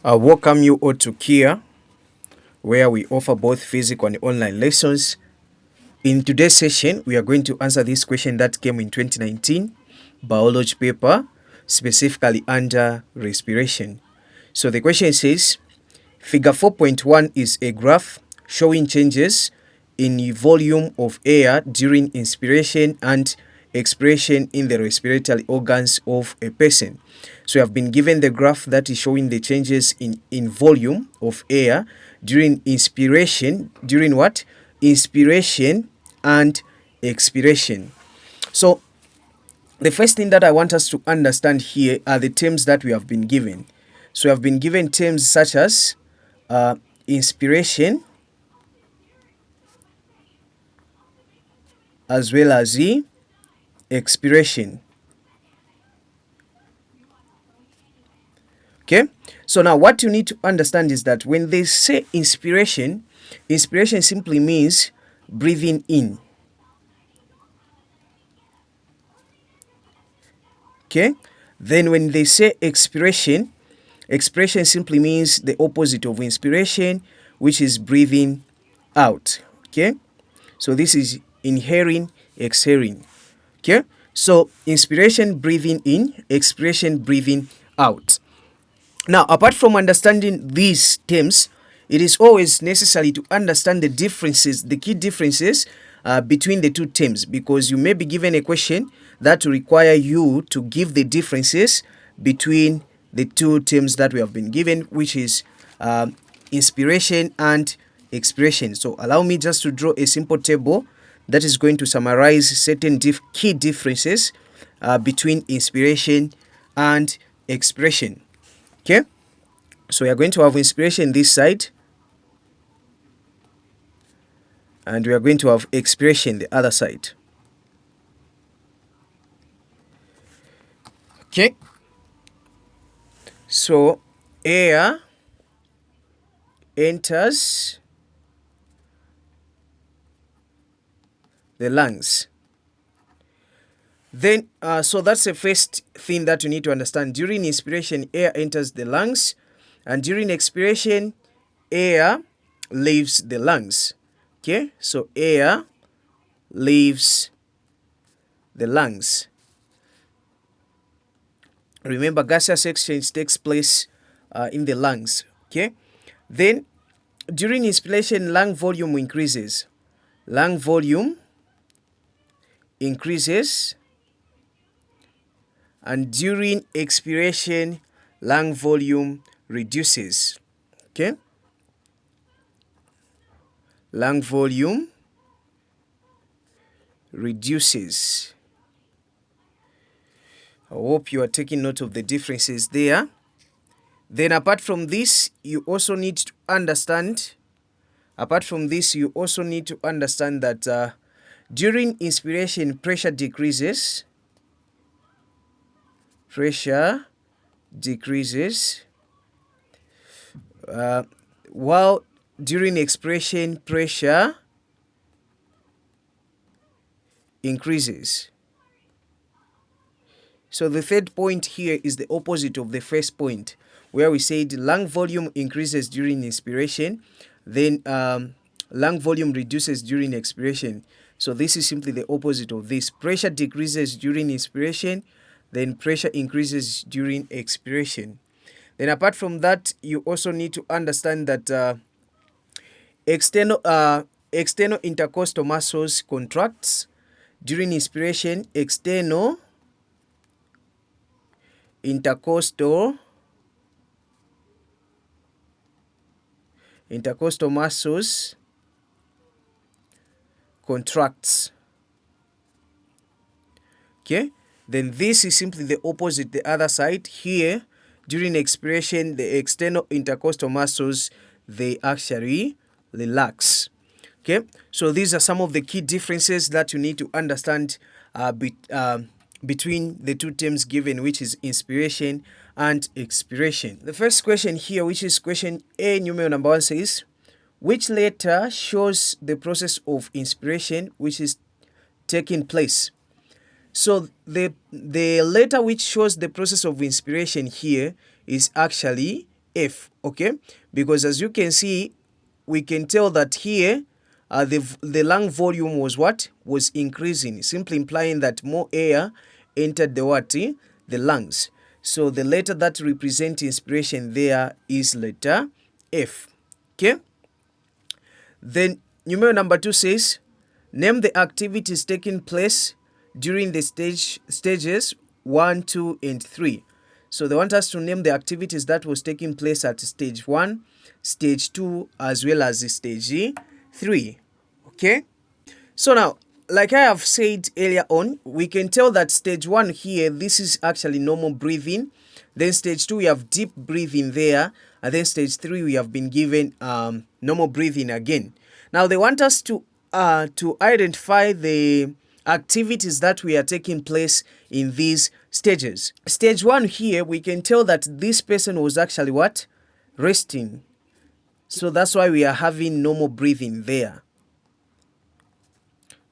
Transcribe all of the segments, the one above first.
I welcome you all to Kia, where we offer both physical and online lessons. In today's session, we are going to answer this question that came in 2019 biology paper, specifically under respiration. So the question says, Figure 4.1 is a graph showing changes in the volume of air during inspiration and expiration in the respiratory organs of a person. So we have been given the graph that is showing the changes in volume of air during inspiration, during what? Inspiration and expiration. So the first thing that I want us to understand here are the terms that we have been given. So we have been given terms such as inspiration as well as the expiration. Okay, so now what you need to understand is that when they say inspiration, inspiration simply means breathing in. Okay, then when they say expiration, expiration simply means the opposite of inspiration, which is breathing out. Okay, so this is inhaling, exhaling. Okay, so inspiration, breathing in, expiration, breathing out. Now, apart from understanding these terms, it is always necessary to understand the differences, the key differences between the two terms, because you may be given a question that will require you to give the differences between the two terms that we have been given, which is inspiration and expiration. So allow me just to draw a simple table that is going to summarize certain key differences between inspiration and expiration. Okay, so we are going to have inspiration this side, and we are going to have expiration the other side. Okay, so air enters the lungs. Then, so that's the first thing that you need to understand. During inspiration, air enters the lungs, and during expiration, air leaves the lungs. Okay, so air leaves the lungs. Remember, gaseous exchange takes place in the lungs. Okay, then during inspiration, lung volume increases. Lung volume increases, and during expiration, lung volume reduces. Okay, lung volume reduces. I hope you are taking note of the differences there. Then apart from this, you also need to understand that during inspiration, pressure decreases. Pressure decreases. While during expiration, pressure increases. So the third point here is the opposite of the first point, where we said lung volume increases during inspiration, then lung volume reduces during expiration. So this is simply the opposite of this. Pressure decreases during inspiration, then pressure increases during expiration. Then apart from that, you also need to understand that external intercostal muscles contracts. During inspiration, external intercostal muscles contracts. Okay, then this is simply the opposite, the other side. Here, during expiration, the external intercostal muscles, they actually relax. Okay, so these are some of the key differences that you need to understand between the two terms given, which is inspiration and expiration. The first question here, which is question A, numerical number 1, says, which letter shows the process of inspiration which is taking place? So the letter which shows the process of inspiration here is actually F, okay? Because as you can see, we can tell that here the lung volume was what? Was increasing, simply implying that more air entered the what? The lungs. So the letter that represents inspiration there is letter F, okay? Then numero number 2 says, name the activities taking place during the stages 1, 2, and 3. So they want us to name the activities that was taking place at stage 1, stage 2, as well as stage 3. Okay? So now, like I have said earlier on, we can tell that stage 1 here, this is actually normal breathing. Then stage 2, we have deep breathing there. And then stage 3, we have been given normal breathing again. Now, they want us to identify the activities that we are taking place in these stages. Stage 1 here, we can tell that this person was actually what? Resting. So that's why we are having normal breathing there.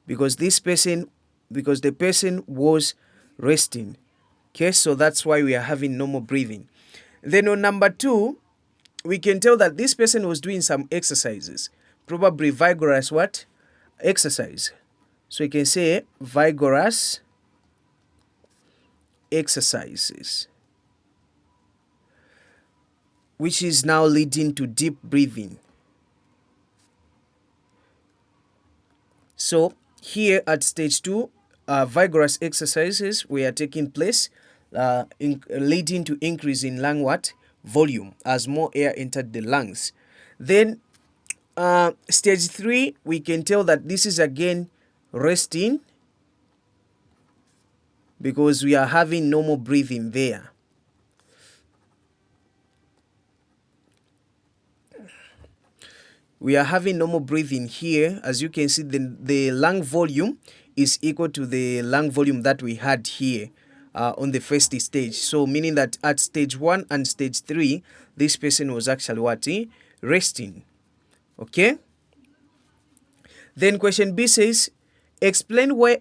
Because the person was resting. Okay, so that's why we are having normal breathing. Then on number 2, we can tell that this person was doing some exercises. Probably vigorous what? Exercise. So you can say vigorous exercises, which is now leading to deep breathing. So here at stage 2, vigorous exercises were taking place, leading to increase in lung what? Volume, as more air entered the lungs. Then stage 3, we can tell that this is again resting, because we are having normal breathing there. We are having normal breathing here. As you can see, the lung volume is equal to the lung volume that we had here on the first stage. So meaning that at stage 1 and stage 3, this person was actually what? Resting. Okay? Then question B says, explain why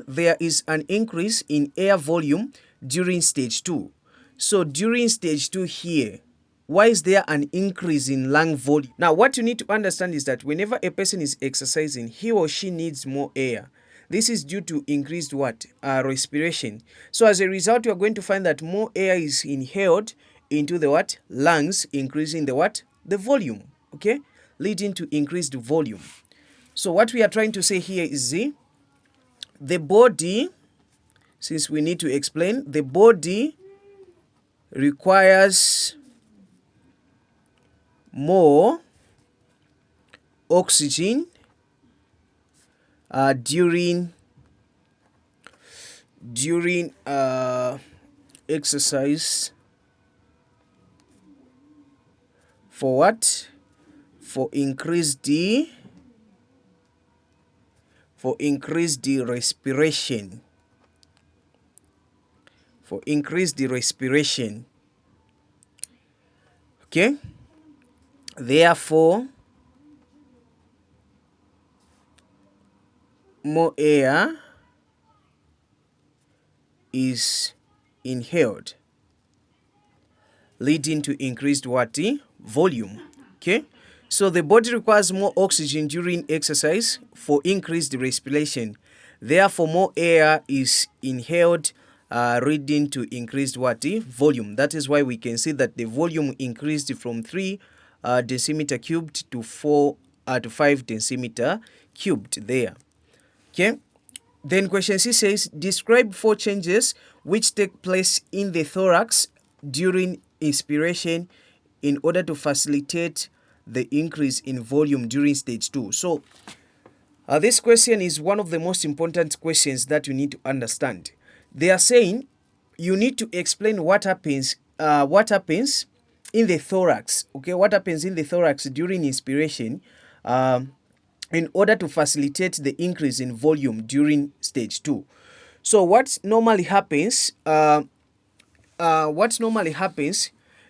there is an increase in air volume during stage 2. So during stage 2 here, why is there an increase in lung volume? Now, what you need to understand is that whenever a person is exercising, he or she needs more air. This is due to increased what? Respiration. So as a result, you are going to find that more air is inhaled into the what? Lungs, increasing the what? The volume, okay? Leading to increased volume. So what we are trying to say here is the body, since we need to explain, the body requires more oxygen during exercise for what? For increased respiration. For increased respiration. Okay? Therefore, more air is inhaled, leading to increased what? Volume. Okay? So the body requires more oxygen during exercise for increased respiration. Therefore, more air is inhaled, leading to increased what? Volume. That is why we can see that the volume increased from 3 decimeter cubed to 5 decimeter cubed there. Okay. Then question C says, describe 4 changes which take place in the thorax during inspiration in order to facilitate the increase in volume during stage 2. So this question is one of the most important questions that you need to understand. They are saying you need to explain what happens in the thorax. Okay, what happens in the thorax during inspiration in order to facilitate the increase in volume during stage 2. So what normally happens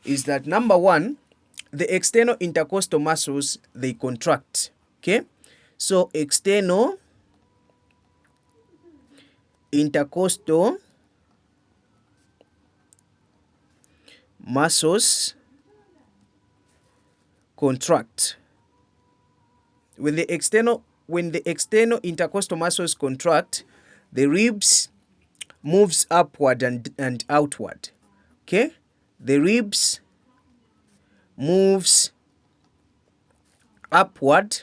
is that number 1, the external intercostal muscles, they contract. Okay, so external intercostal muscles contract. When the external intercostal muscles contract, the ribs moves upward and outward. Okay? The ribs moves upward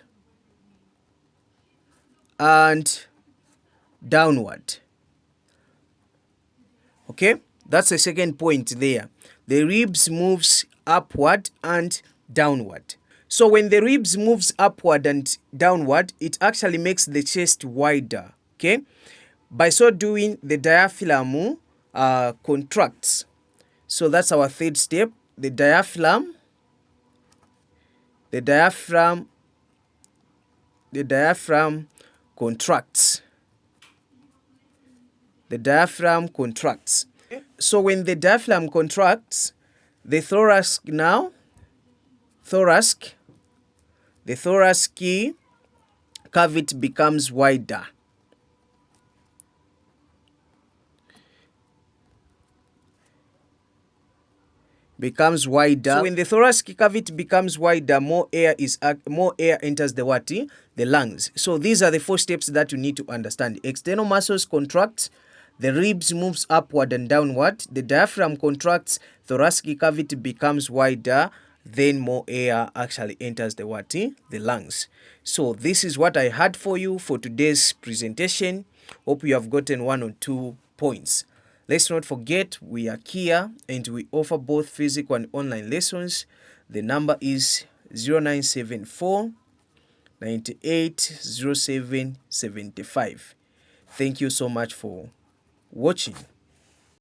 and downward. Okay? That's the second point there. The ribs moves upward and downward. So when the ribs moves upward and downward, it actually makes the chest wider. Okay? By so doing, the diaphragm contracts. So that's our third step. The diaphragm contracts. The diaphragm contracts. So when the diaphragm contracts, the thoracic cavity becomes wider. So when the thoracic cavity becomes wider, more air enters the what? The lungs. So these are the 4 steps that you need to understand. External muscles contract, the ribs moves upward and downward, the diaphragm contracts, thoracic cavity becomes wider, then more air actually enters the what? The lungs. So this is what I had for you for today's presentation. Hope you have gotten 1 or 2 points. Let's not forget, we are here and we offer both physical and online lessons. The number is 0974 980775. Thank you so much for watching.